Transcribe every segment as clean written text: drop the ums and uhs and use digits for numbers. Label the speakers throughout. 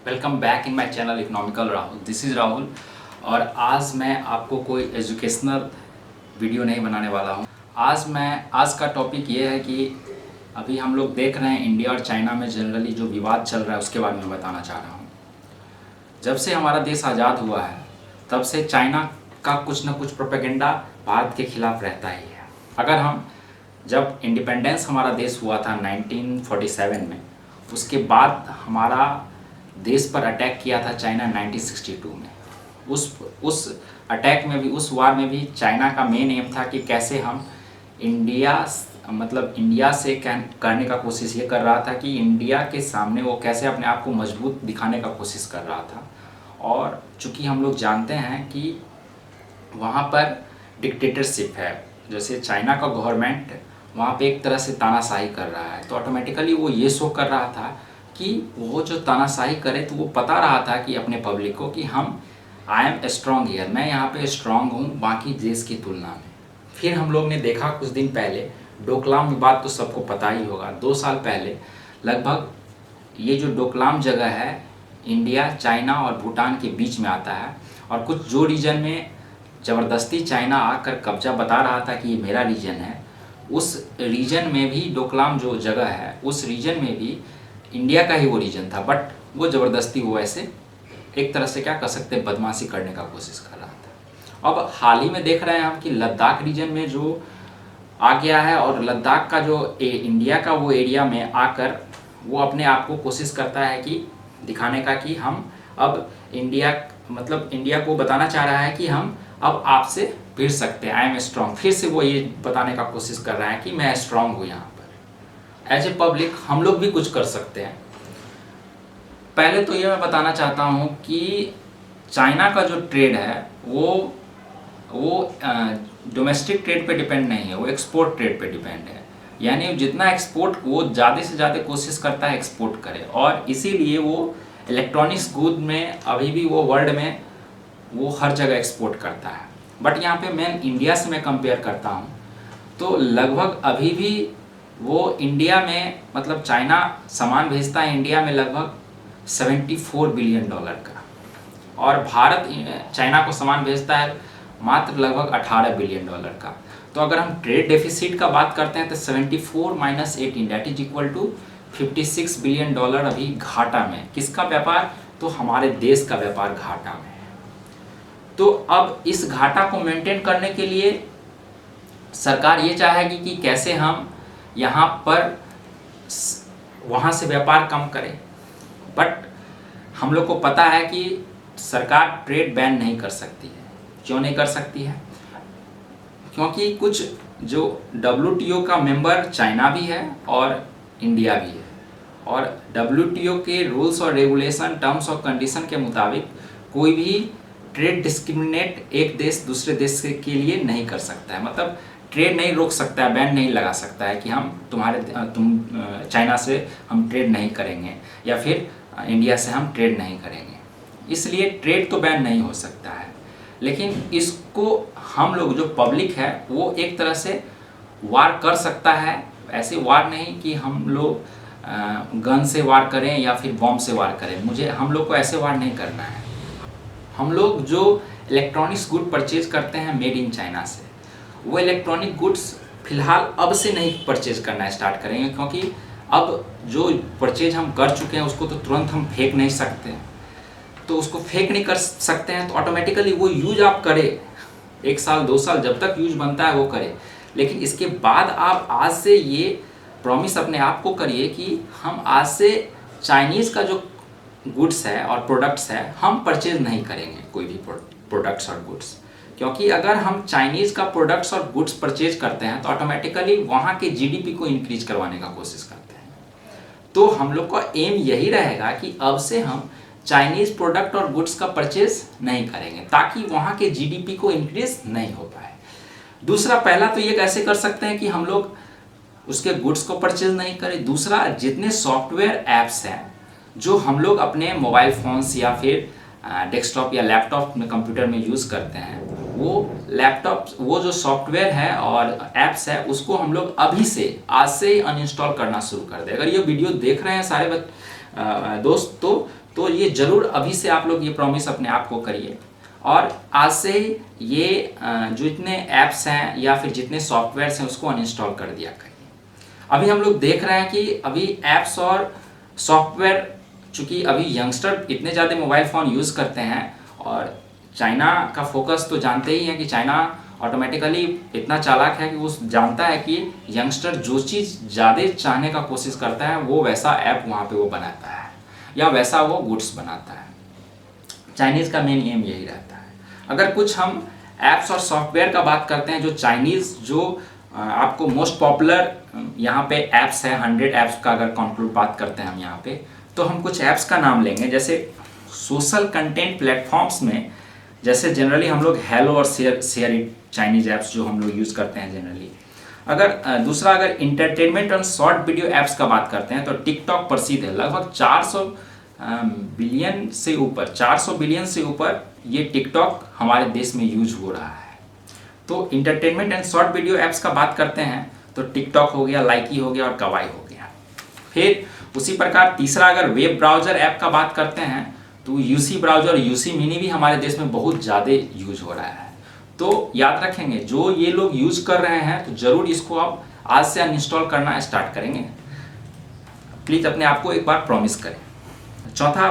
Speaker 1: Welcome back in my channel economical Rahul. This is Rahul और आज मैं आपको कोई एजुकेशनल वीडियो नहीं बनाने वाला हूँ। आज का टॉपिक ये है कि अभी हम लोग देख रहे हैं इंडिया और चाइना में जनरली जो विवाद चल रहा है उसके बारे में बताना चाह रहा हूँ। जब से हमारा देश आज़ाद हुआ है तब से चाइना का कुछ न कुछ प्रोपेगेंडा भारत के खिलाफ रहता ही है। अगर हम जब इंडिपेंडेंस हमारा देश हुआ था 1947 में, उसके बाद हमारा देश पर अटैक किया था चाइना 1962 में। उस अटैक में भी, उस वार में भी चाइना का मेन एम था कि कैसे हम इंडिया से करने का कोशिश ये कर रहा था कि इंडिया के सामने वो कैसे अपने आप को मजबूत दिखाने का कोशिश कर रहा था। और चूँकि हम लोग जानते हैं कि वहाँ पर डिक्टेटरशिप है, जैसे चाइना का गवर्नमेंट वहाँ पे एक तरह से तानाशाही कर रहा है, तो ऑटोमेटिकली वो ये शो कर रहा था कि वो जो तानाशाही करे तो वो पता रहा था कि अपने पब्लिक को कि आई एम स्ट्रॉन्ग हियर, मैं यहाँ पे स्ट्रॉन्ग हूँ बाकी देश की तुलना में। फिर हम लोग ने देखा कुछ दिन पहले डोकलाम विवाद, तो सबको पता ही होगा। 2 साल पहले लगभग ये जो डोकलाम जगह है इंडिया, चाइना और भूटान के बीच में आता है, और कुछ जो रीजन में ज़बरदस्ती चाइना आकर कब्जा बता रहा था कि ये मेरा रीजन है, उस रीजन में भी डोकलाम जो जगह है उस रीजन में भी इंडिया का ही वो रीजन था, बट वो ज़बरदस्ती वो ऐसे एक तरह से क्या कर सकते हैं, बदमाशी करने का कोशिश कर रहा था। अब हाल ही में देख रहे हैं हम कि लद्दाख रीजन में जो आ गया है, और लद्दाख का जो इंडिया का वो एरिया में आकर वो अपने आप को कोशिश करता है कि दिखाने का कि हम अब इंडिया को बताना चाह रहा है कि हम अब आपसे भिड़ सकते हैं, आई एम स्ट्रॉन्ग। फिर से वो ये बताने का कोशिश कर रहा है कि मैं स्ट्रॉन्ग हूँ। यहाँ पर एज ए पब्लिक हम लोग भी कुछ कर सकते हैं। पहले तो ये मैं बताना चाहता हूँ कि चाइना का जो ट्रेड है वो डोमेस्टिक ट्रेड पे डिपेंड नहीं है, वो एक्सपोर्ट ट्रेड पे डिपेंड है। यानी जितना एक्सपोर्ट वो ज़्यादा से ज़्यादा कोशिश करता है एक्सपोर्ट करे, और इसीलिए वो इलेक्ट्रॉनिक्स गुड में अभी भी वो वर्ल्ड में वो हर जगह एक्सपोर्ट करता है। बट यहाँ पे मैं इंडिया से मैं कंपेयर करता हूँ तो लगभग अभी भी वो इंडिया में चाइना सामान भेजता है इंडिया में लगभग $74 बिलियन का, और भारत चाइना को सामान भेजता है मात्र लगभग $18 बिलियन का। तो अगर हम ट्रेड डेफिसिट का बात करते हैं तो 74 minus 18 that is equal to $56 billion अभी घाटा में। किसका व्यापार? तो हमारे देश का व्यापार घाटा में है। तो अब इस घाटा को मेंटेन करने के लिए सरकार ये चाहेगी कि कैसे हम यहाँ पर वहाँ से व्यापार कम करें, बट हम लोग को पता है कि सरकार ट्रेड बैन नहीं कर सकती है। क्यों नहीं कर सकती है? क्योंकि कुछ जो WTO का मेंबर चाइना भी है और इंडिया भी है, और WTO के रूल्स और रेगुलेशन, टर्म्स और कंडीशन के मुताबिक कोई भी ट्रेड डिस्क्रिमिनेट एक देश दूसरे देश के लिए नहीं कर सकता है। ट्रेड नहीं रोक सकता है, बैन नहीं लगा सकता है कि तुम चाइना से हम ट्रेड नहीं करेंगे या फिर इंडिया से हम ट्रेड नहीं करेंगे। इसलिए ट्रेड तो बैन नहीं हो सकता है, लेकिन इसको हम लोग जो पब्लिक है वो एक तरह से वार कर सकता है। ऐसे वार नहीं कि हम लोग गन से वार करें या फिर बॉम्ब से वार करें। हम लोग को ऐसे वार नहीं करना है। हम लोग जो इलेक्ट्रॉनिक्स गुड परचेज करते हैं मेड इन चाइना से, वो इलेक्ट्रॉनिक गुड्स फिलहाल अब से नहीं परचेज करना स्टार्ट करेंगे, क्योंकि अब जो परचेज हम कर चुके हैं उसको तो तुरंत हम फेंक नहीं सकते। तो उसको फेंक नहीं कर सकते हैं तो ऑटोमेटिकली वो यूज आप करें 1 साल 2 साल, जब तक यूज बनता है वो करें। लेकिन इसके बाद आप आज से ये प्रॉमिस अपने आप को करिए कि हम आज से चाइनीज़ का जो गुड्स है और प्रोडक्ट्स है हम परचेज नहीं करेंगे, कोई भी प्रोडक्ट्स और गुड्स। क्योंकि अगर हम चाइनीज़ का प्रोडक्ट्स और गुड्स परचेज करते हैं तो ऑटोमेटिकली वहाँ के GDP को इंक्रीज करवाने का कोशिश करते हैं। तो हम लोग का एम यही रहेगा कि अब से हम चाइनीज़ प्रोडक्ट और गुड्स का परचेज नहीं करेंगे, ताकि वहाँ के GDP को इंक्रीज नहीं हो पाए। दूसरा, पहला तो ये कैसे कर सकते हैं कि हम लोग उसके गुड्स को परचेज नहीं करें। दूसरा, जितने सॉफ्टवेयर ऐप्स हैं जो हम लोग अपने मोबाइल फ़ोन्स या फिर डेस्कटॉप या लैपटॉप में, कंप्यूटर में यूज़ करते हैं, वो जो सॉफ्टवेयर है और ऐप्स है उसको हम लोग अभी से आज से ही अनइंस्टॉल करना शुरू कर दें। अगर ये वीडियो देख रहे हैं सारे दोस्त, तो तो ये ज़रूर अभी से आप लोग ये प्रॉमिस अपने आप को करिए, और आज से ये जो इतने ऐप्स हैं या फिर जितने सॉफ्टवेयर्स हैं उसको अनइंस्टॉल कर दिया करिए। अभी हम लोग देख रहे हैं कि अभी ऐप्स और सॉफ्टवेयर, चूँकि अभी यंगस्टर इतने ज़्यादा मोबाइल फ़ोन यूज़ करते हैं, और चाइना का फोकस तो जानते ही हैं कि चाइना ऑटोमेटिकली इतना चालाक है कि वो जानता है कि यंगस्टर जो चीज़ ज़्यादा चाहने का कोशिश करता है वो वैसा ऐप वहाँ पे वो बनाता है या वैसा वो गुड्स बनाता है। चाइनीज़ का मेन एम यही रहता है। अगर कुछ हम ऐप्स और सॉफ्टवेयर का बात करते हैं जो चाइनीज़, जो आपको मोस्ट पॉपुलर यहाँ पे ऐप्स है, 100 ऐप्स का अगर कंक्लूड बात करते हैं हम यहाँ पे, तो हम कुछ ऐप्स का नाम लेंगे। जैसे सोशल कंटेंट प्लेटफॉर्म्स में जैसे जनरली हम लोग हेलो और शेयर इट, चाइनीज़ ऐप्स जो हम लोग यूज़ करते हैं जनरली। अगर दूसरा अगर इंटरटेनमेंट और शॉर्ट वीडियो ऐप्स का बात करते हैं तो टिकटॉक प्रसिद्ध है। लगभग 400 बिलियन से ऊपर ये टिकटॉक हमारे देश में यूज हो रहा है। तो entertainment and short video apps का बात करते हैं तो टिकटॉक हो गया, लाइकी हो गया और कवाई हो गया। फिर उसी प्रकार तीसरा अगर वेब ब्राउज़र ऐप का बात करते हैं तो यूसी ब्राउज़र और यूसी मिनी भी हमारे देश में बहुत ज़्यादा यूज हो रहा है। तो याद रखेंगे जो ये लोग यूज कर रहे हैं तो ज़रूर इसको आप आज से अनइंस्टॉल करना स्टार्ट करेंगे। प्लीज़ अपने आप को एक बार प्रॉमिस करें। चौथा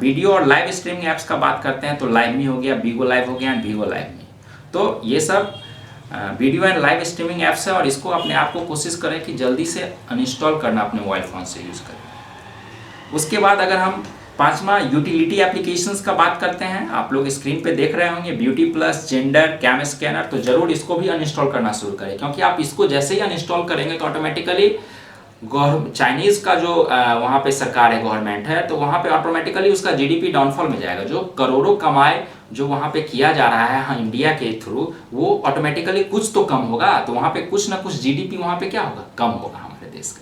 Speaker 1: वीडियो और लाइव स्ट्रीमिंग ऐप्स का बात करते हैं तो लाइव मी हो गया, बीगो लाइव हो गया एंड वीगो लाइव मी। तो ये सब video and live streaming apps है और इसको अपने आप को कोशिश करें कि जल्दी से अनइंस्टॉल करना अपने मोबाइल फ़ोन से यूज़ करें। उसके बाद अगर हम पांचवा यूटिलिटी एप्लीकेशंस का बात करते हैं, आप लोग स्क्रीन पे देख रहे होंगे Beauty Plus, gender, Cam Scanner, तो ज़रूर इसको भी अनइंस्टॉल करना शुरू करें, क्योंकि आप इसको जैसे ही अनइंस्टॉल करेंगे तो ऑटोमेटिकली चाइनीज़ का जो वहाँ पे सरकार है, गवर्नमेंट है, तो वहाँ पे ऑटोमेटिकली उसका जीडीपी डाउनफॉल में जाएगा। जो करोड़ों कमाए जो वहाँ पे किया जा रहा है इंडिया के थ्रू, वो ऑटोमेटिकली कुछ तो कम होगा। तो वहाँ पे कुछ ना कुछ जीडीपी वहाँ पे क्या होगा, कम होगा हमारे देश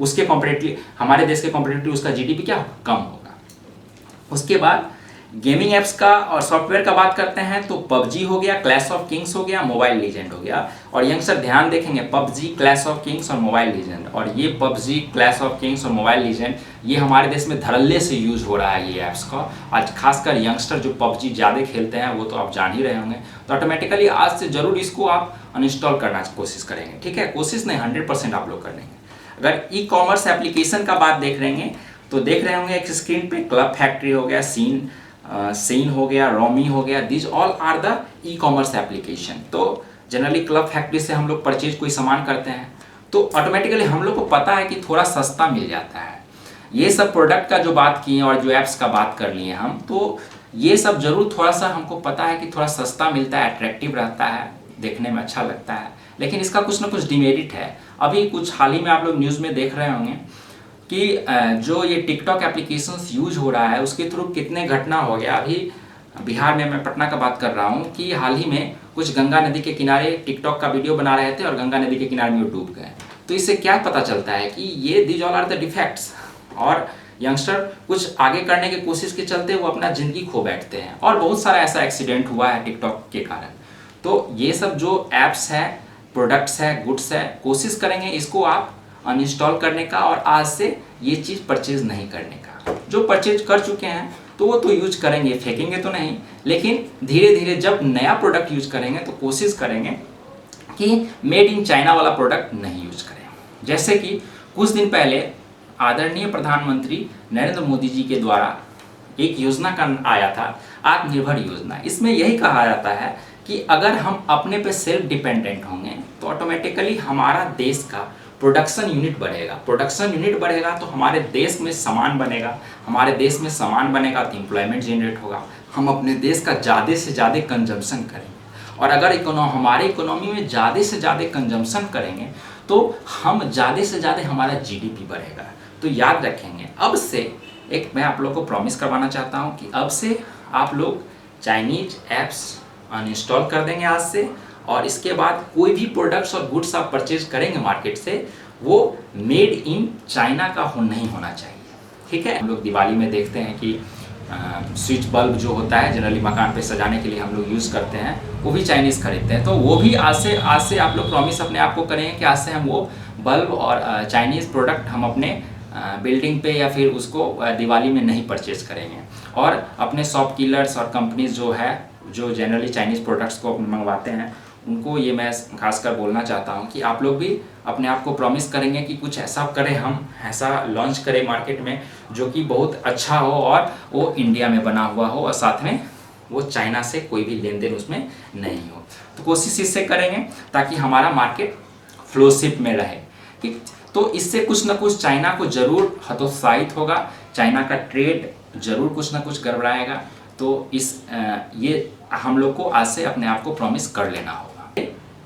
Speaker 1: उसके कॉम्परेटिवली, हमारे देश के कॉम्परेटिवली उसका जीडीपी क्या होगा, कम होगा। उसके बाद गेमिंग ऐप्स का और सॉफ्टवेयर का बात करते हैं तो पबजी हो गया, क्लैश ऑफ किंग्स हो गया, मोबाइल लीजेंड हो गया। और यंगस्टर ध्यान देखेंगे, पबजी, क्लैश ऑफ किंग्स और मोबाइल लीजेंड, और ये पबजी, क्लैश ऑफ किंग्स और मोबाइल लीजेंड ये हमारे देश में धड़ल्ले से यूज हो रहा है ये ऐप्स का। आज खासकर यंगस्टर जो पबजी ज़्यादा खेलते हैं वो तो आप जान ही रहे होंगे। तो ऑटोमेटिकली आज से ज़रूर इसको आप अनइंस्टॉल करना कोशिश करेंगे, ठीक है, कोशिश नहीं 100% आप लोग कर लेंगे। अगर ई कॉमर्स एप्लीकेशन का बात देख रहे हैं तो देख रहे होंगे एक स्क्रीन पे क्लब फैक्ट्री हो गया, सीन हो गया, रोमी हो गया, this all are the e commerce application. तो जनरली क्लब फैक्ट्री से हम लोग परचेज कोई सामान करते हैं तो ऑटोमेटिकली हम लोग को पता है कि थोड़ा सस्ता मिल जाता है। ये सब प्रोडक्ट का जो बात किए और जो ऐप्स का बात कर लिए हम, तो ये सब जरूर थोड़ा सा हमको पता है कि थोड़ा सस्ता मिलता है, अट्रैक्टिव रहता है, देखने में अच्छा लगता है, लेकिन इसका कुछ ना कुछ डिमेरिट है। अभी कुछ हाल ही में आप लोग न्यूज़ में देख रहे होंगे कि जो ये टिकटॉक एप्लीकेशंस यूज हो रहा है उसके थ्रू कितने घटना हो गया। अभी बिहार में, मैं पटना का बात कर रहा हूँ, कि हाल ही में कुछ गंगा नदी के किनारे टिकटॉक का वीडियो बना रहे थे और गंगा नदी के किनारे में डूब गए। तो इससे क्या पता चलता है कि ये these all are the defects, और यंगस्टर कुछ आगे करने की कोशिश के चलते वो अपना ज़िंदगी खो बैठते हैं, और बहुत सारा ऐसा एक्सीडेंट हुआ है टिकटॉक के कारण। तो ये सब जो ऐप्स है, प्रोडक्ट्स है, गुड्स है, कोशिश करेंगे इसको आप अनइंस्टॉल करने का और आज से ये चीज़ परचेज नहीं करने का। जो परचेज कर चुके हैं तो वो तो यूज करेंगे, फेंकेंगे तो नहीं, लेकिन धीरे धीरे जब नया प्रोडक्ट यूज करेंगे तो कोशिश करेंगे कि मेड इन चाइना वाला प्रोडक्ट नहीं यूज करें। जैसे कि कुछ दिन पहले आदरणीय प्रधानमंत्री नरेंद्र मोदी जी के द्वारा एक योजना का आया था, आत्मनिर्भर योजना। इसमें यही कहा जाता है कि अगर हम अपने पे सेल्फ डिपेंडेंट होंगे तो ऑटोमेटिकली हमारा देश का प्रोडक्शन यूनिट बढ़ेगा। प्रोडक्शन यूनिट बढ़ेगा तो हमारे देश में सामान बनेगा, हमारे देश में सामान बनेगा तो एम्प्लॉयमेंट जनरेट होगा, हम अपने देश का ज़्यादा से ज़्यादा कंजम्पशन करेंगे। और अगर हमारे इकोनॉमी में ज़्यादा से ज़्यादा कंजम्पशन करेंगे तो हम ज़्यादा से ज़्यादा हमारा जीडीपी बढ़ेगा। तो याद रखेंगे, अब से एक मैं आप लोगों को प्रॉमिस करवाना चाहता हूँ कि अब से आप लोग चाइनीज ऐप्स अनइंस्टॉल कर देंगे आज से, और इसके बाद कोई भी प्रोडक्ट्स और गुड्स आप परचेज करेंगे मार्केट से वो मेड इन चाइना का नहीं होना चाहिए, ठीक है। हम लोग दिवाली में देखते हैं कि स्विच बल्ब जो होता है जनरली मकान पे सजाने के लिए हम लोग यूज़ करते हैं, वो भी चाइनीज़ खरीदते हैं। तो वो भी आज से आप लोग प्रॉमिस अपने आप को करेंगे कि आज से हम वो बल्ब और चाइनीज़ प्रोडक्ट हम अपने बिल्डिंग पे या फिर उसको दिवाली में नहीं परचेज करेंगे। और अपने शॉप कीलर्स और कंपनीज जो जनरली चाइनीज़ प्रोडक्ट्स को मंगवाते हैं, उनको ये मैं खासकर बोलना चाहता हूँ कि आप लोग भी अपने आप को प्रॉमिस करेंगे कि कुछ ऐसा करें, हम ऐसा लॉन्च करें मार्केट में जो कि बहुत अच्छा हो और वो इंडिया में बना हुआ हो और साथ में वो चाइना से कोई भी लेन देन उसमें नहीं हो। तो कोशिश इससे करेंगे ताकि हमारा मार्केट फ्लोशिप में रहे, ठीक। तो इससे कुछ ना कुछ चाइना को ज़रूर हतोत्साहित होगा, चाइना का ट्रेड ज़रूर कुछ ना कुछ गड़बड़ाएगा। तो ये हम लोग को आज से अपने आप को प्रॉमिस कर लेना होगा।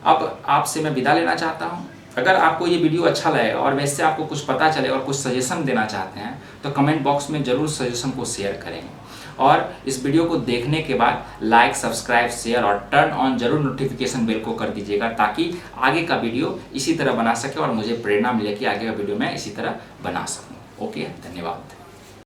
Speaker 1: अब आपसे मैं विदा लेना चाहता हूँ। अगर आपको ये वीडियो अच्छा लगे और वैसे आपको कुछ पता चले और कुछ सजेशन देना चाहते हैं तो कमेंट बॉक्स में ज़रूर सजेशन को शेयर करेंगे। और इस वीडियो को देखने के बाद लाइक, सब्सक्राइब, शेयर और टर्न ऑन जरूर नोटिफिकेशन बेल को कर दीजिएगा ताकि आगे का वीडियो इसी तरह बना सके और मुझे प्रेरणा मिले कि आगे का वीडियो मैं इसी तरह बना सकूँ। ओके, धन्यवाद।